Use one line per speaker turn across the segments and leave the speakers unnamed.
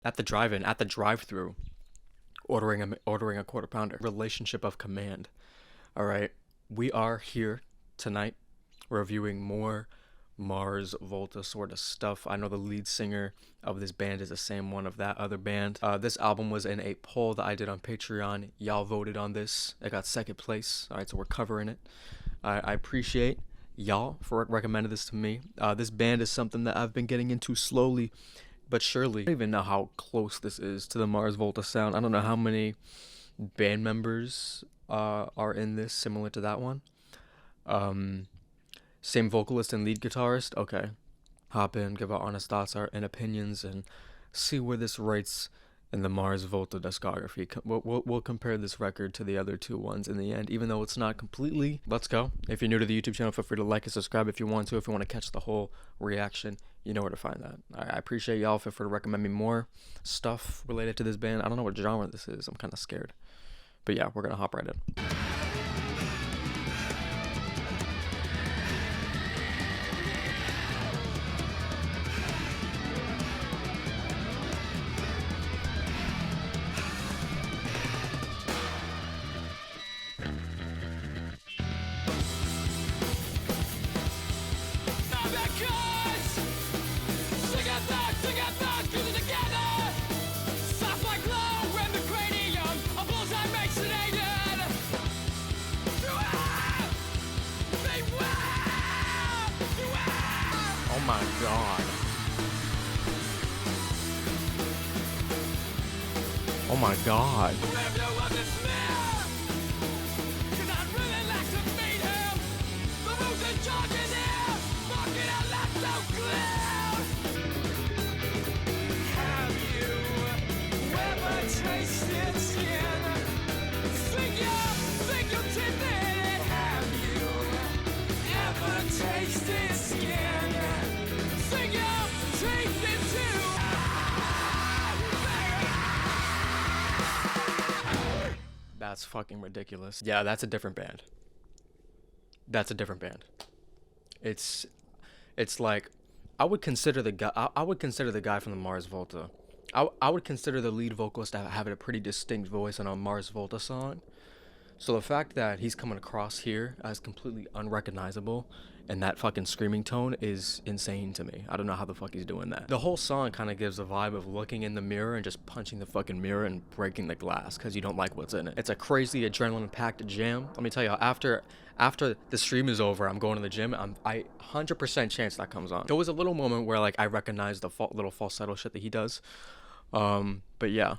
at the drive-in, at the drive-through, ordering a quarter pounder. Relationship of command. All right, we are here tonight reviewing more Mars Volta sort of stuff. I know the lead singer of this band is the same one of that other band. This album was in a poll that I did on Patreon. Y'all voted on this. It got second place. All right, so we're covering it. I appreciate y'all for recommending this to me. This band is something that I've been getting into slowly but surely. I don't even know how close this is to the Mars Volta sound. I don't know how many band members are in this similar to that one. Same vocalist and lead guitarist. Okay, hop in, give our honest thoughts and opinions, and see where this rates in the Mars Volta discography. We'll compare this record to the other two ones in the end, even though it's not completely. Let's go. If you're new to the YouTube channel, feel free to like and subscribe if you want to. If you want to catch the whole reaction, you know where to find that. I appreciate y'all. Feel free to recommend me more stuff related to this band. I don't know what genre this is. I'm kind of scared. But yeah, we're going to hop right in. Oh my god. Oh my god. That's fucking ridiculous. Yeah, that's a different band. That's a different band. It's like I would consider the guy. I would consider the guy from the Mars Volta. I would consider the lead vocalist to have a pretty distinct voice on a Mars Volta song. So the fact that he's coming across here as completely unrecognizable and that fucking screaming tone is insane to me. I don't know how the fuck he's doing that. The whole song kind of gives a vibe of looking in the mirror and just punching the fucking mirror and breaking the glass because you don't like what's in it. It's a crazy adrenaline-packed jam. Let me tell you, after the stream is over, I'm going to the gym. I 100% chance that comes on. There was a little moment where like I recognized the little falsetto shit that he does. But yeah.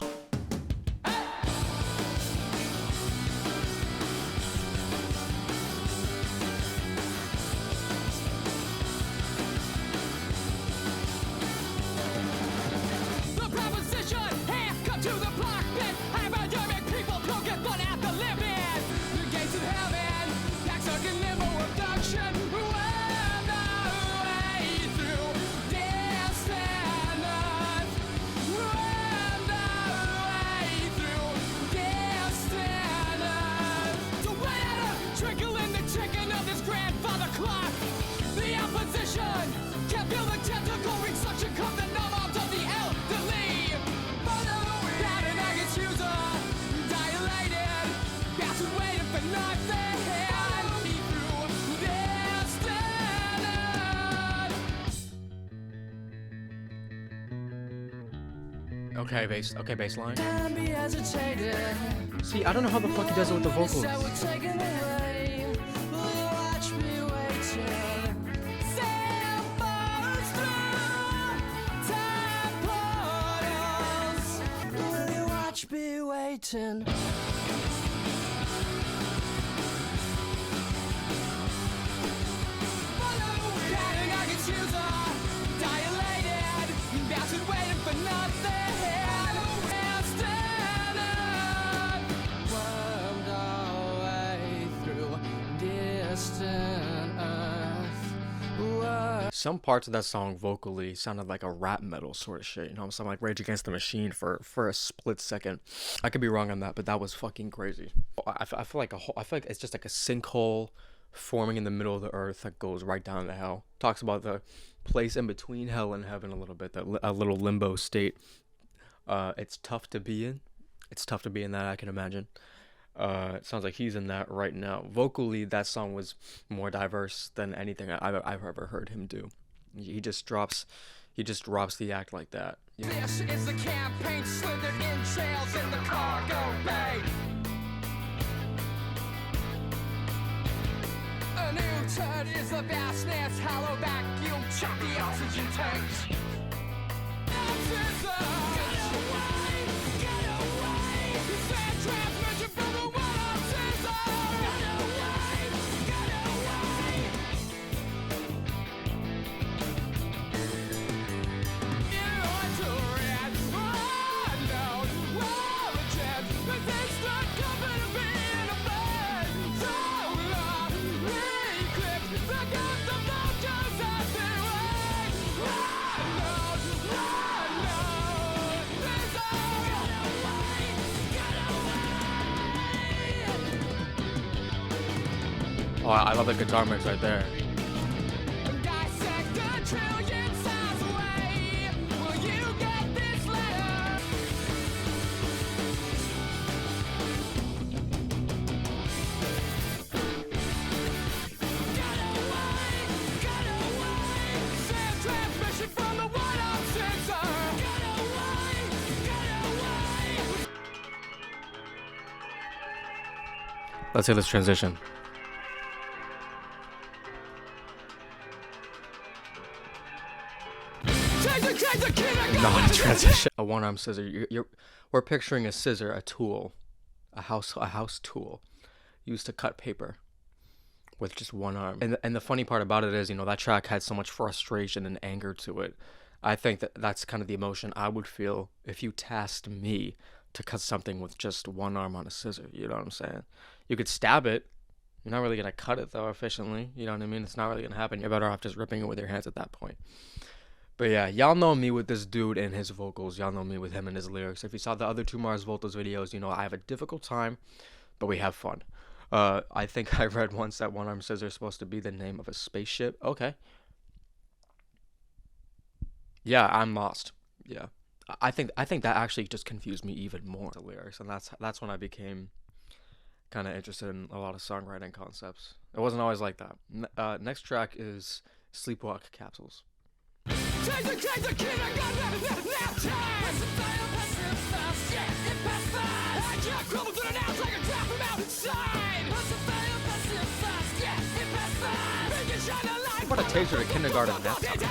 Okay, baseline. See, I don't know how the fuck he does it with the vocals. Some parts of that song vocally sounded like a rap metal sort of shit, you know, something like Rage Against the Machine for a split second. I could be wrong on that, but that was fucking crazy. I feel like it's just like a sinkhole forming in the middle of the earth that goes right down to hell. Talks about the place in between hell and heaven a little bit, a little limbo state. It's tough to be in. It's tough to be in that, I can imagine. It sounds like he's in that right now. Vocally, that song was more diverse than anything I've ever heard him do. He just drops the act like that. You know?
This is the campaign slithered in trails in the cargo bay. A new turd is the bassnet's hollow vacuum. Check the oxygen tanks.
Oh, I love the guitar mix right there. Let's hear this transition. Not a transition. A one-arm scissor. We're picturing a scissor, a tool, a house tool, used to cut paper, with just one arm. And the funny part about it is, you know, that track had so much frustration and anger to it. I think that's kind of the emotion I would feel if you tasked me to cut something with just one arm on a scissor. You know what I'm saying? You could stab it. You're not really gonna cut it though efficiently. You know what I mean? It's not really gonna happen. You're better off just ripping it with your hands at that point. But yeah, y'all know me with this dude and his vocals. Y'all know me with him and his lyrics. If you saw the other two Mars Volta's videos, you know I have a difficult time, but we have fun. I think I read once that one arm scissor is supposed to be the name of a spaceship. Okay. Yeah, I'm lost. Yeah. I think that actually just confused me even more, the lyrics, and that's when I became kind of interested in a lot of songwriting concepts. It wasn't always like that. Next track is Sleepwalk Capsules.
Take the kid, I got nap time. I just crumble to the nouns like a drop from outside.
What a taster to kindergarten nap time.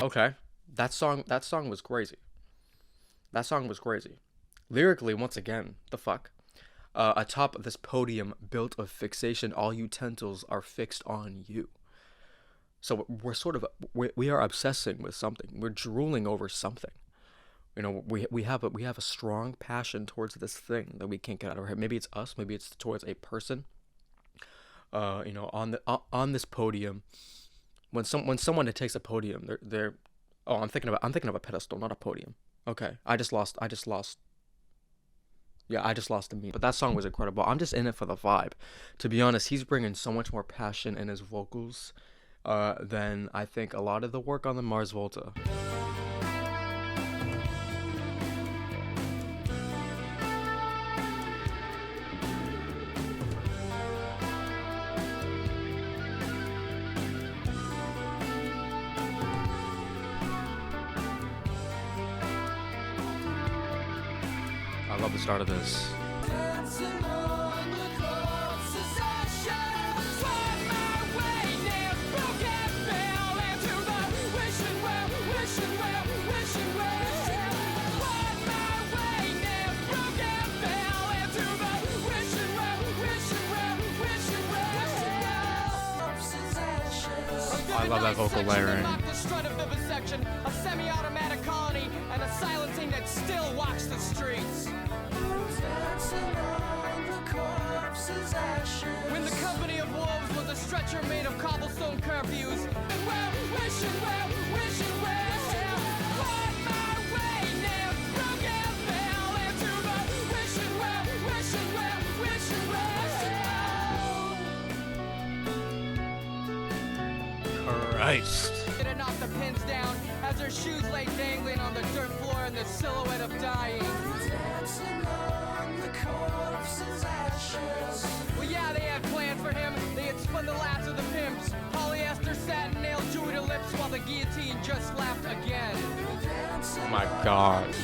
Okay, that song was crazy. That song was crazy. Lyrically, once again, the fuck. Atop this podium built of fixation, all utensils are fixed on you. So we are obsessing with something. We're drooling over something. You know, we have a strong passion towards this thing that we can't get out of our head. Maybe it's us. Maybe it's towards a person. You know, on this podium. When someone takes a podium, they're oh, I'm thinking of a pedestal, not a podium. Okay, I just lost. Yeah, I just lost the meaning. But that song was incredible. I'm just in it for the vibe. To be honest, he's bringing so much more passion in his vocals than I think a lot of the work on the Mars Volta. I love the start of this. I love that vocal layering.
The strut of vivisection, a semi-automatic colony, and a silencing that still walks the streets. When the company of wolves was a stretcher made of cobblestone curfews,
Christ.
it knocked the pins down as their shoes lay dangling on the dirt floor in the silhouette of dying. Well, yeah, they had plans for him. They had spun the last of the pimps. Polyester satin nailed Jewy to lips while the guillotine just laughed again.
Oh my god.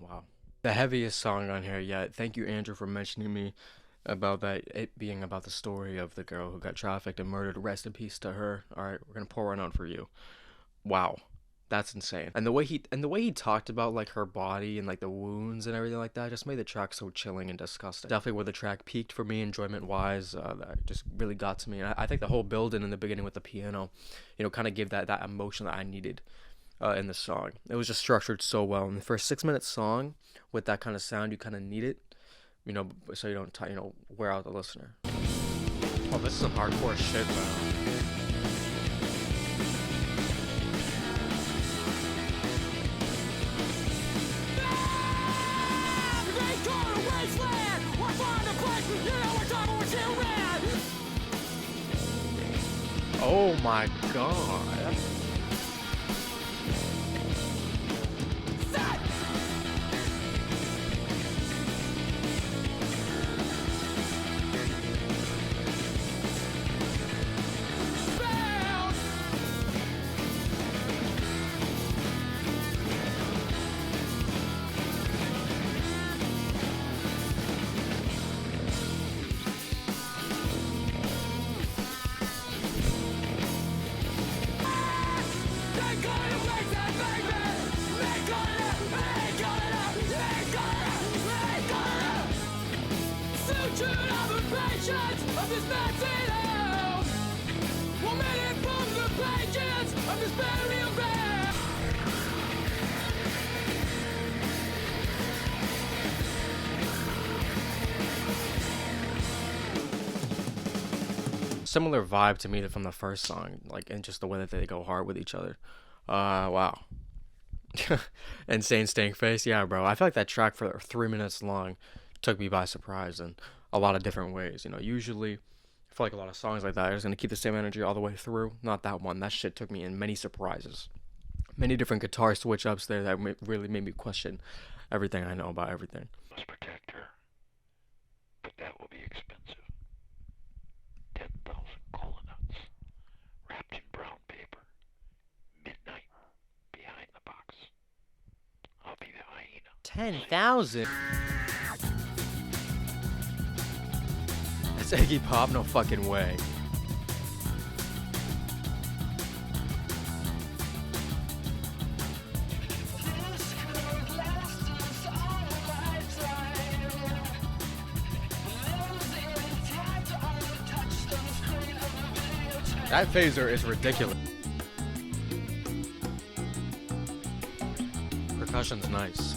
Wow. The heaviest song on here yet. Thank you, Andrew, for mentioning me about that, it being about the story of the girl who got trafficked and murdered. Rest in peace to her. Alright, we're gonna pour one out for you. Wow. That's insane. And the way he talked about like her body and like the wounds and everything like that just made the track so chilling and disgusting. Definitely where the track peaked for me enjoyment wise. That just really got to me. And I think the whole build-in in the beginning with the piano, kind of gave that emotion that I needed in the song. It was just structured so well. And for a 6-minute song with that kind of sound, you kind of need it, so you don't wear out the listener. Oh, this is some hardcore shit, bro. Oh my god. Similar vibe to me from the first song, like, and just the way that they go hard with each other. Wow. Insane Stank Face. Yeah, bro. I feel like that track for 3 minutes long took me by surprise in a lot of different ways. Usually I feel like a lot of songs like that are just going to keep the same energy all the way through. Not that one. That shit took me in many surprises. Many different guitar switch ups there that really made me question everything I know about everything.
Must protect her, but that will be expensive. 10,000 cola nuts, wrapped in brown paper, midnight, behind the box. I'll be the hyena.
10,000? That's Iggy Pop? No fucking way. That phaser is ridiculous. Percussion's nice.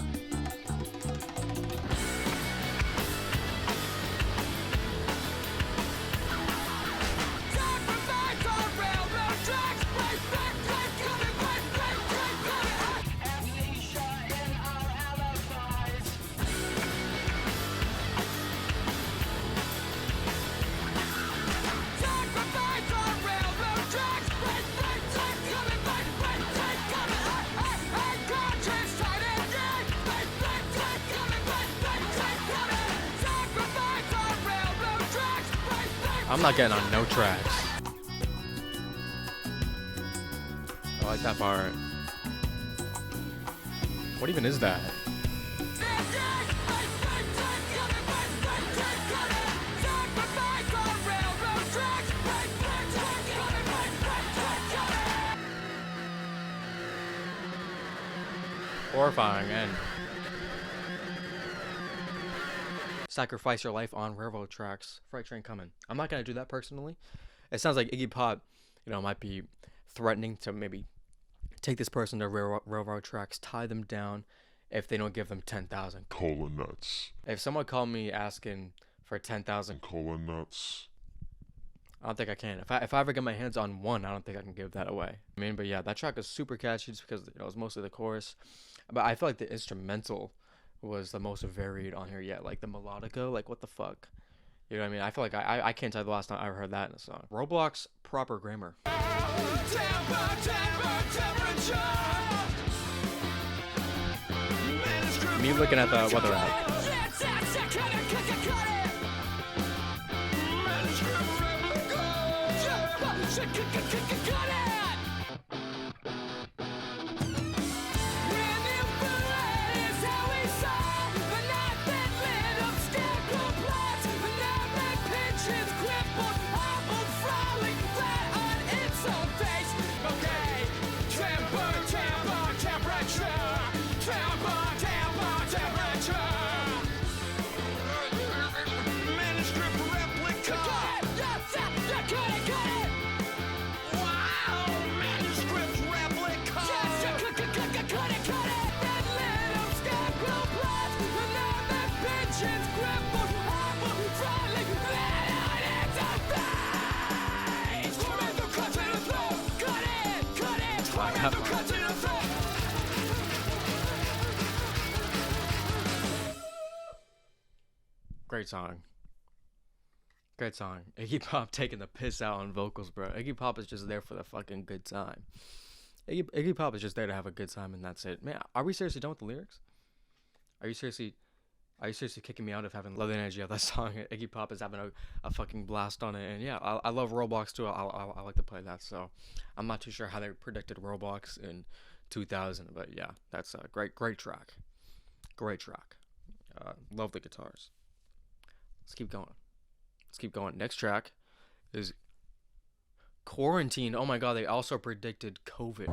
I'm not getting on no tracks. I like that part. What even is that? Horrifying end. Sacrifice your life on railroad tracks. Freight train coming. I'm not gonna do that personally. It sounds like Iggy Pop, might be threatening to maybe take this person to railroad tracks, tie them down if they don't give them 10,000
cola nuts.
If someone called me asking for 10,000
Cola nuts.
I don't think I can. If I ever get my hands on one, I don't think I can give that away. But yeah, that track is super catchy just because it was mostly the chorus. But I feel like the instrumental was the most varied on here yet. Like the melodica, like what the fuck? You know what I mean? I feel like I can't tell you the last time I ever heard that in a song. Roblox proper grammar. Me looking at the weather app. Great song. Great song. Iggy Pop taking the piss out on vocals, bro. Iggy Pop is just there for the fucking good time. Iggy Pop is just there to have a good time, and that's it. Man, are we seriously done with the lyrics? Are you seriously kicking me out of having love the energy of that song? Iggy Pop is having a fucking blast on it, and yeah, I love Roblox too. I like to play that, so I'm not too sure how they predicted Roblox in 2000, but yeah, that's a great track. Great track. Love the guitars. Let's keep going. Next track is Quarantine. Oh my god, they also predicted COVID.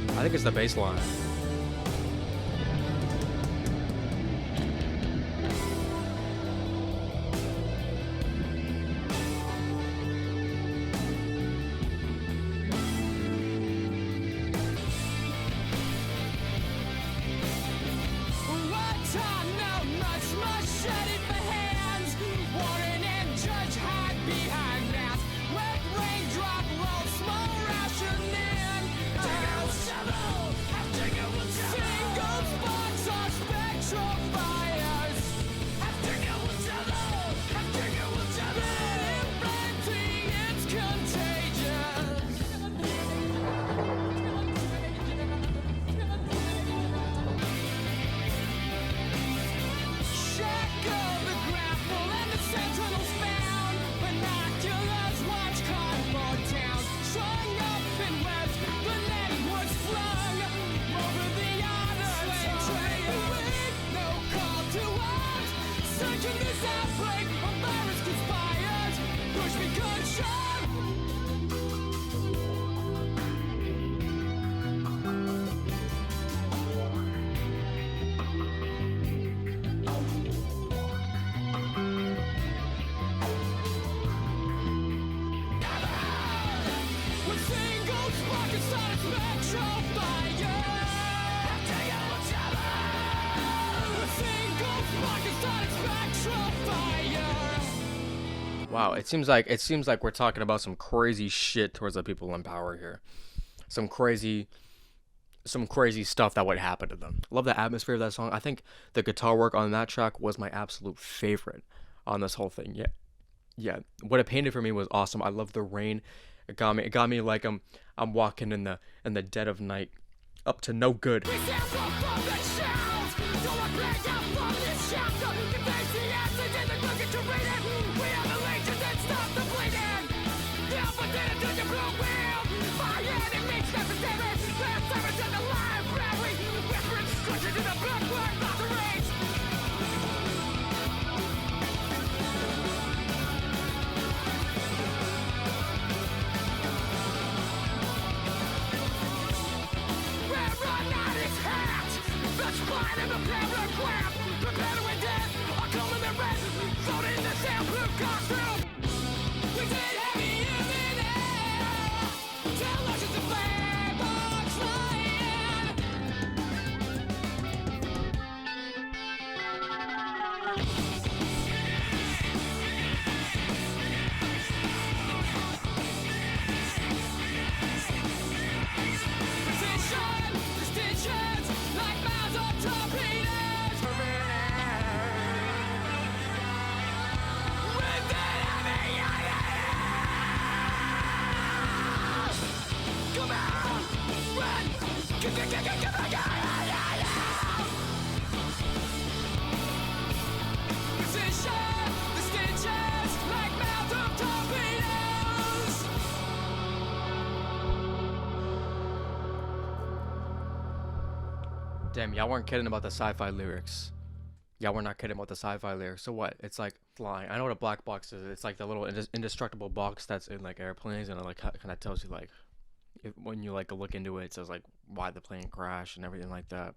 I think it's the bass line. Wow, it seems like we're talking about some crazy shit towards the people in power here. Some crazy stuff that would happen to them. Love the atmosphere of that song. I think the guitar work on that track was my absolute favorite on this whole thing. Yeah. Yeah, what it painted for me was awesome. I love the rain. It got me like I'm walking in the dead of night, up to no good. Damn, y'all weren't kidding about the sci-fi lyrics. Y'all were not kidding about the sci-fi lyrics. So what? It's like flying. I know what a black box is. It's like the little indestructible box that's in like airplanes, and it like kind of tells you like, when you like look into it, it says like why the plane crashed and everything like that.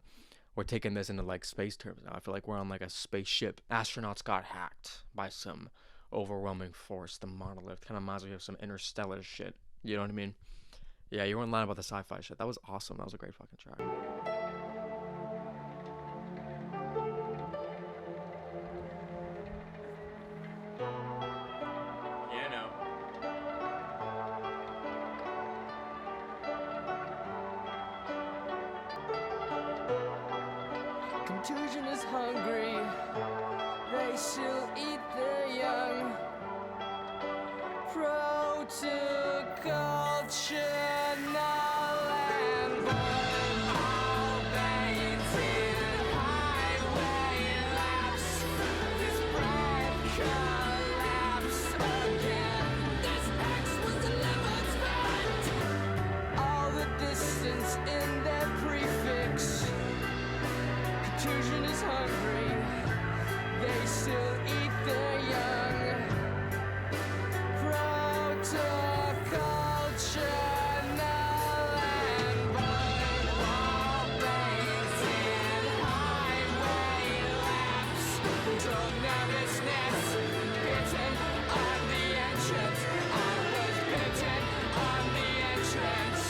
We're taking this into like space terms now. I feel like we're on like a spaceship. Astronauts got hacked by some overwhelming force. The monolith kind of reminds me of some interstellar shit. You know what I mean? Yeah, you weren't lying about the sci-fi shit. That was awesome. That was a great fucking track.
Contusion is hungry, they still eat their young. Protoculture, null and void. All veins in highway lapse. This bread collapse again. This X was delivered spent. All the distance in their prefix. Contusion is hungry, they still eat their young. Protoculture, null and void. All veins in highway lapse. So nervousness, bitten on the entrance. I was bitten on the entrance.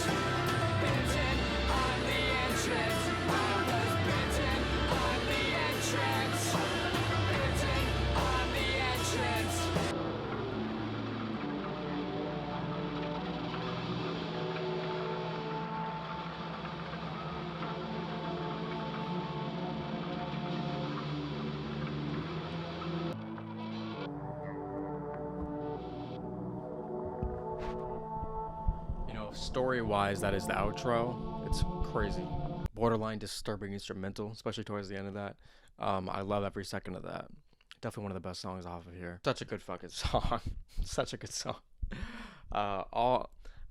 Bitten on the entrance. I was bitten on the entrance. Bitten on the entrance.
You know, story-wise, that is the outro. It's crazy. Borderline disturbing instrumental, especially towards the end of that. I love every second of that. Definitely one of the best songs off of here. Such a good fucking song. Such a good song. I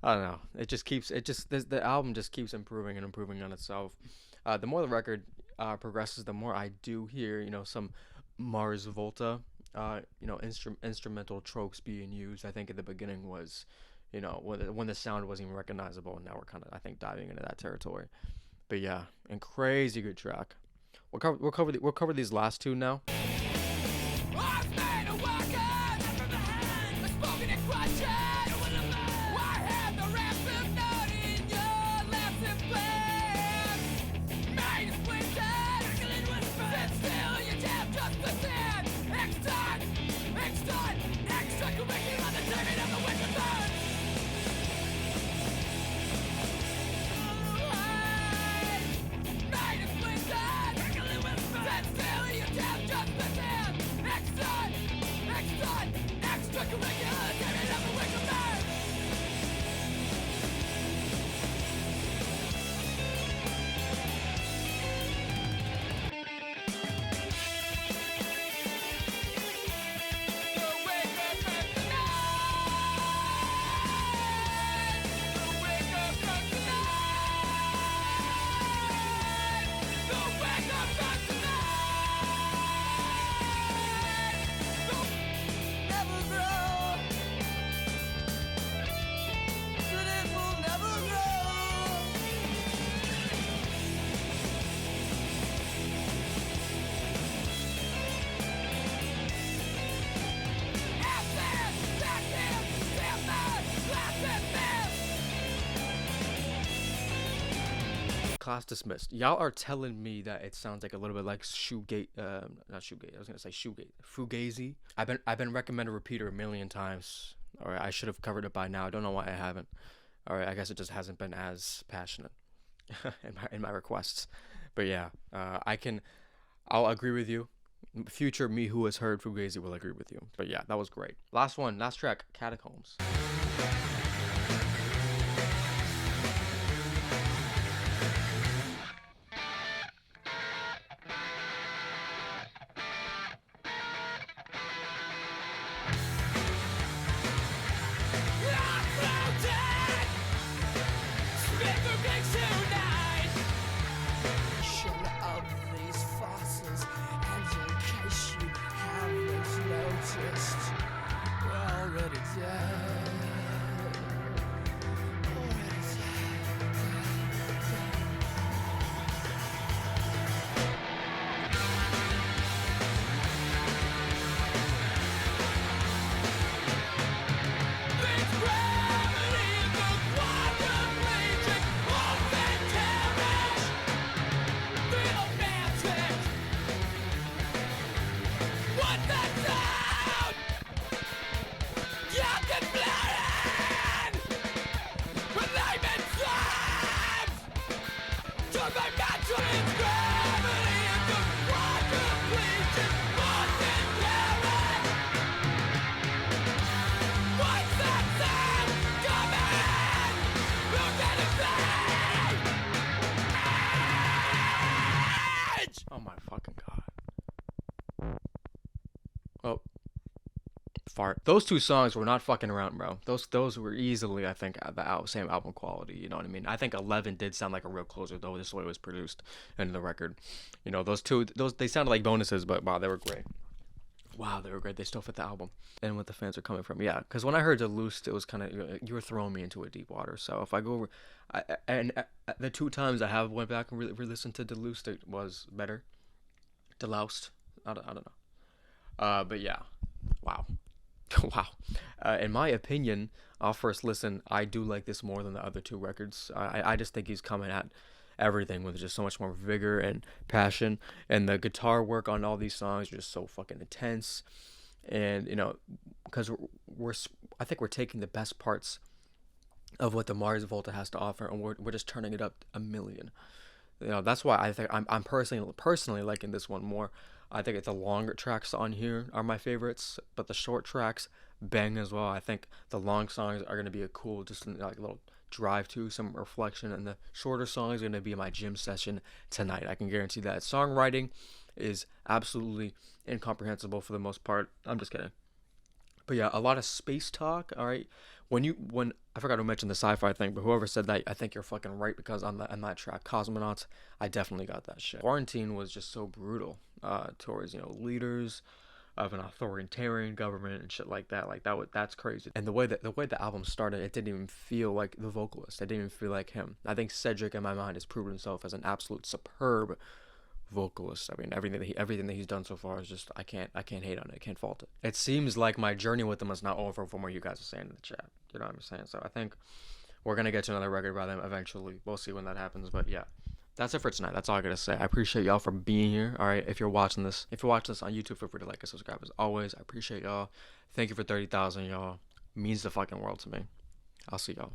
don't know. The album just keeps improving and improving on itself. The more the record progresses, the more I do hear, some Mars Volta, instrumental tropes being used. I think at the beginning was, when the sound wasn't even recognizable, and now we're kind of, I think, diving into that territory. But yeah, and crazy good track. We'll cover these last two now.
Just
class dismissed. Y'all are telling me that it sounds like a little bit like shoegate, not shoegate. I was gonna say shoegate, fugazi. I've been recommended Repeater a million times. All right, I should have covered it by now. I don't know why I haven't. All right, I guess it just hasn't been as passionate in my requests. But yeah, I'll agree with you. Future me who has heard Fugazi will agree with you. But yeah, that was great. Last track, Catacombs. Oh my fucking god. Oh, fart. Those two songs were not fucking around, bro. Those were easily, I think, the same album quality. You know what I mean? I think 11 did sound like a real closer, though. This way it was produced into the record. You know, those they sounded like bonuses, but wow, they were great. Wow, they were great. They still fit the album and what the fans are coming from. Yeah, because when I heard Deluced, it was kind of, you were throwing me into a deep water. So if I go over, the two times I have went back and re-listened to Deluced, it was better. Deloused, I don't know. But yeah, wow. Wow. In my opinion, off first listen, I do like this more than the other two records. I just think he's coming at everything with just so much more vigor and passion, and the guitar work on all these songs are just so fucking intense. And you know, because I think we're taking the best parts of what the Mars Volta has to offer, and we're just turning it up a million. You know, that's why I think I'm personally liking this one more. I think it's the longer tracks on here are my favorites, but the short tracks bang as well. I think the long songs are gonna be a cool, just like a little drive to some reflection, and the shorter song is gonna be my gym session tonight. I can guarantee that. Songwriting is absolutely incomprehensible for the most part. I'm just kidding. But yeah, a lot of space talk. All right, when I forgot to mention the sci-fi thing, but whoever said that, I think you're fucking right, because on that track, Cosmonauts, I definitely got that shit. Quarantine was just so brutal towards, you know, leaders of an authoritarian government and shit like that. Like that's crazy. And the way the album started, it didn't even feel like the vocalist. It didn't even feel like him. I think Cedric in my mind has proven himself as an absolute superb vocalist. I mean, everything that he's done so far is just, I can't hate on it. I can't fault it. It seems like my journey with him is not over from what you guys are saying in the chat. You know what I'm saying? So I think we're gonna get to another record by them eventually. We'll see when that happens. But yeah, that's it for tonight. That's all I gotta say. I appreciate y'all for being here. All right, if you're watching this on YouTube, feel free to like and subscribe as always. I appreciate y'all. Thank you for 30,000, y'all. It means the fucking world to me. I'll see y'all.